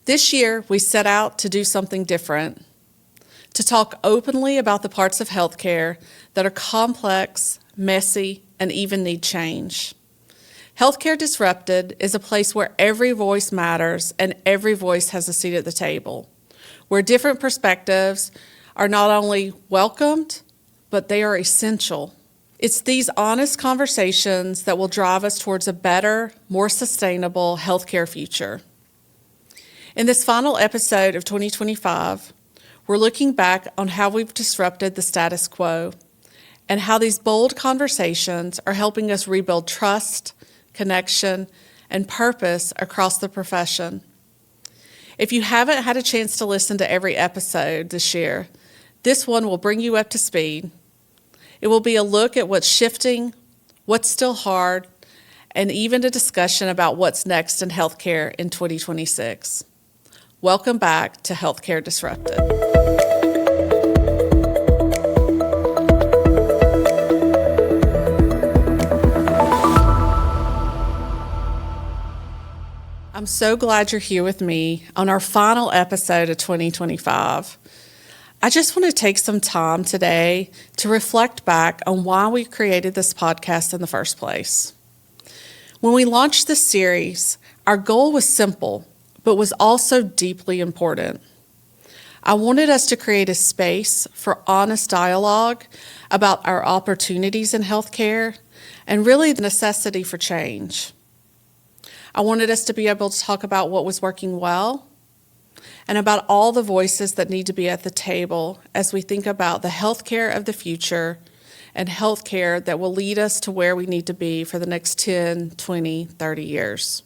This year, we set out to do something different, to talk openly about the parts of healthcare that are complex, messy, and even need change. Healthcare Disrupted is a place where every voice matters and every voice has a seat at the table, where different perspectives are not only welcomed, but they are essential. It's these honest conversations that will drive us towards a better, more sustainable healthcare future. In this final episode of 2025, we're looking back on how we've disrupted the status quo and how these bold conversations are helping us rebuild trust, connection, and purpose across the profession. If you haven't had a chance to listen to every episode this year, this one will bring you up to speed. It will be a look at what's shifting, what's still hard, and even a discussion about what's next in healthcare in 2026. Welcome back to Healthcare Disrupted. I'm so glad you're here with me on our final episode of 2025. I just want to take some time today to reflect back on why we created this podcast in the first place. When we launched this series, our goal was simple, but was also deeply important. I wanted us to create a space for honest dialogue about our opportunities in healthcare and really the necessity for change. I wanted us to be able to talk about what was working well and about all the voices that need to be at the table as we think about the healthcare of the future and healthcare that will lead us to where we need to be for the next 10, 20, 30 years.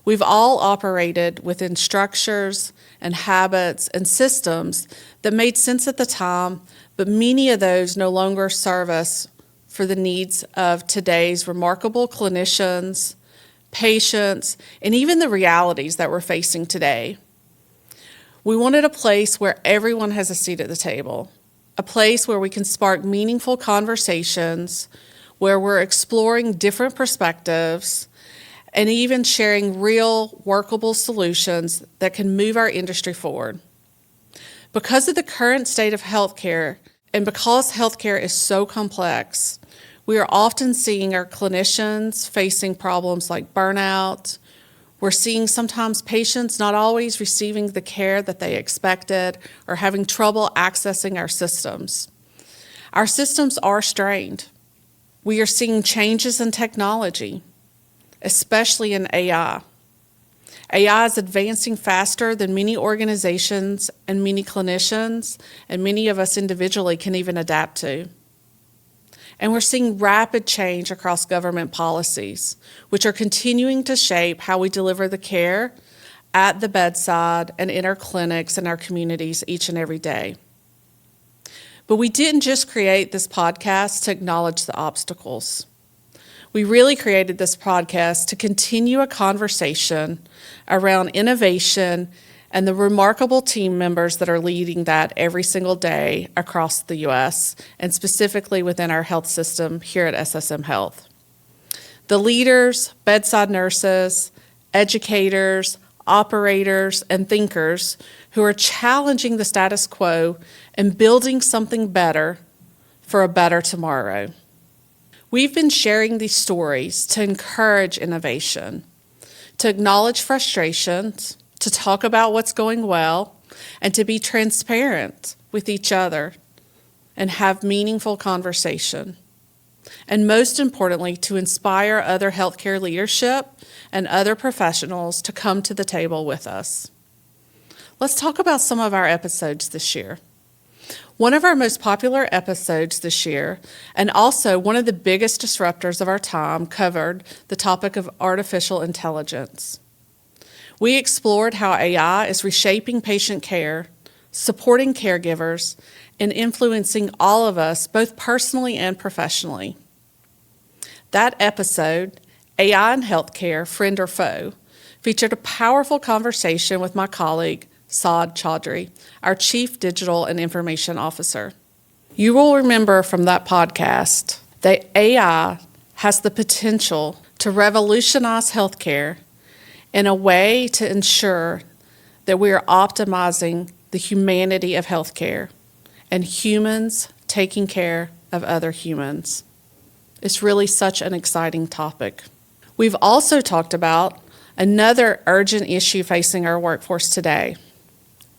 We've all operated within structures and habits and systems that made sense at the time, but many of those no longer serve us for the needs of today's remarkable clinicians, patients, and even the realities that we're facing today. We wanted a place where everyone has a seat at the table, a place where we can spark meaningful conversations, where we're exploring different perspectives, and even sharing real, workable solutions that can move our industry forward. Because of the current state of healthcare, and because healthcare is so complex, we are often seeing our clinicians facing problems like burnout. We're seeing sometimes patients not always receiving the care that they expected or having trouble accessing our systems. Our systems are strained. We are seeing changes in technology, especially in AI. AI is advancing faster than many organizations and many clinicians and many of us individually can even adapt to. And we're seeing rapid change across government policies, which are continuing to shape how we deliver the care at the bedside and in our clinics and our communities each and every day. But we didn't just create this podcast to acknowledge the obstacles. We really created this podcast to continue a conversation around innovation and the remarkable team members that are leading that every single day across the U.S. and specifically within our health system here at SSM Health. The leaders, bedside nurses, educators, operators, and thinkers who are challenging the status quo and building something better for a better tomorrow. We've been sharing these stories to encourage innovation, to acknowledge frustrations, to talk about what's going well, and to be transparent with each other and have meaningful conversation. And most importantly, to inspire other healthcare leadership and other professionals to come to the table with us. Let's talk about some of our episodes this year. One of our most popular episodes this year, and also one of the biggest disruptors of our time, covered the topic of artificial intelligence. We explored how AI is reshaping patient care, supporting caregivers, and influencing all of us, both personally and professionally. That episode, AI in Healthcare, Friend or Foe, featured a powerful conversation with my colleague, Saad Chaudhry, our Chief Digital and Information Officer. You will remember from that podcast that AI has the potential to revolutionize healthcare in a way to ensure that we are optimizing the humanity of healthcare and humans taking care of other humans. It's really such an exciting topic. We've also talked about another urgent issue facing our workforce today,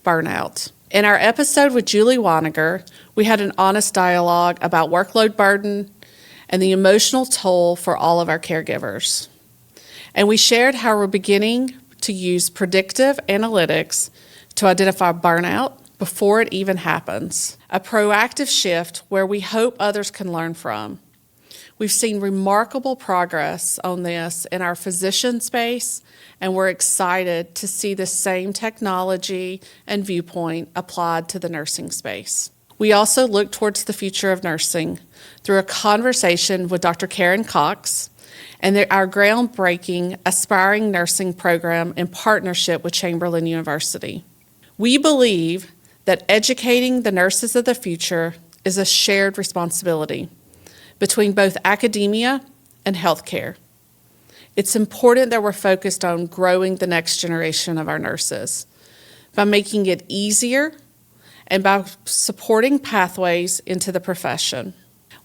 burnout. In our episode with Julie Weiniger, we had an honest dialogue about workload burden and the emotional toll for all of our caregivers. And we shared how we're beginning to use predictive analytics to identify burnout before it even happens, a proactive shift where we hope others can learn from. We've seen remarkable progress on this in our physician space, and we're excited to see the same technology and viewpoint applied to the nursing space. We also look towards the future of nursing through a conversation with Dr. Karen Cox and our groundbreaking Aspiring Nursing program in partnership with Chamberlain University. We believe that educating the nurses of the future is a shared responsibility between both academia and healthcare. It's important that we're focused on growing the next generation of our nurses by making it easier and by supporting pathways into the profession.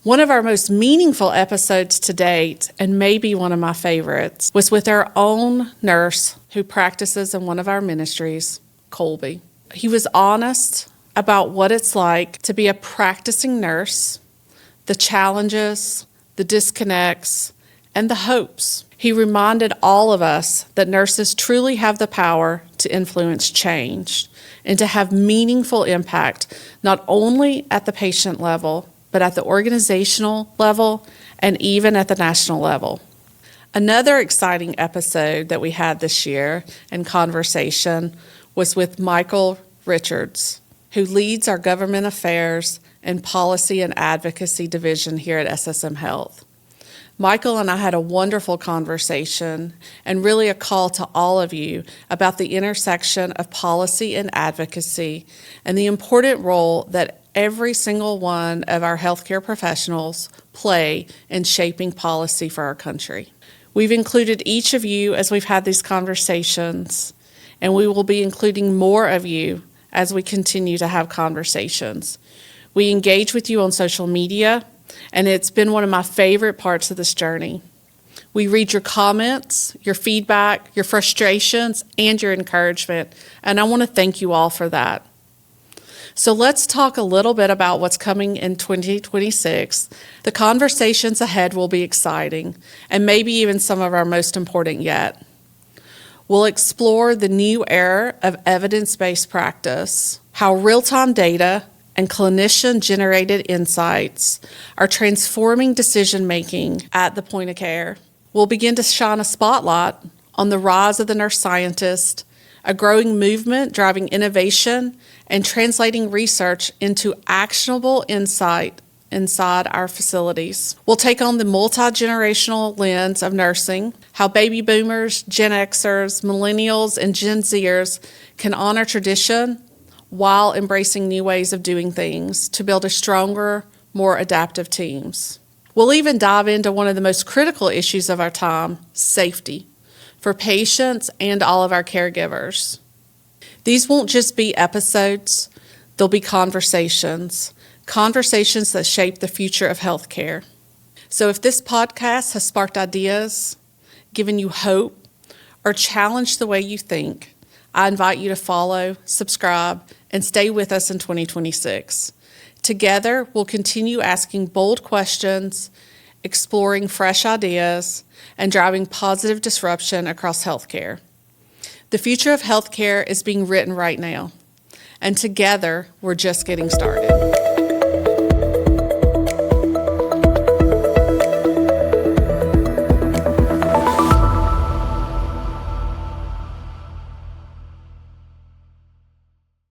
One of our most meaningful episodes to date, and maybe one of my favorites, was with our own nurse who practices in one of our ministries, Colby. He was honest about what it's like to be a practicing nurse, the challenges, the disconnects, and the hopes. He reminded all of us that nurses truly have the power to influence change and to have meaningful impact, not only at the patient level, but at the organizational level and even at the national level. Another exciting episode that we had this year in conversation was with Michael Richards, who leads our government affairs and policy and advocacy division here at SSM Health. Michael and I had a wonderful conversation and really a call to all of you about the intersection of policy and advocacy and the important role that every single one of our healthcare professionals play in shaping policy for our country. We've included each of you as we've had these conversations, and we will be including more of you as we continue to have conversations. We engage with you on social media, and it's been one of my favorite parts of this journey. We read your comments, your feedback, your frustrations, and your encouragement, and I want to thank you all for that. So let's talk a little bit about what's coming in 2026. The conversations ahead will be exciting, and maybe even some of our most important yet. We'll explore the new era of evidence-based practice, how real-time data and clinician-generated insights are transforming decision-making at the point of care. We'll begin to shine a spotlight on the rise of the nurse scientist, a growing movement driving innovation and translating research into actionable insight inside our facilities. We'll take on the multi-generational lens of nursing, how baby boomers, Gen Xers, millennials, and Gen Zers can honor tradition while embracing new ways of doing things to build a stronger, more adaptive teams. We'll even dive into one of the most critical issues of our time, safety, for patients and all of our caregivers. These won't just be episodes, they'll be conversations that shape the future of healthcare. So if this podcast has sparked ideas, given you hope, or challenged the way you think, I invite you to follow, subscribe, and stay with us in 2026. Together, we'll continue asking bold questions, exploring fresh ideas, and driving positive disruption across healthcare. The future of healthcare is being written right now, and together, we're just getting started.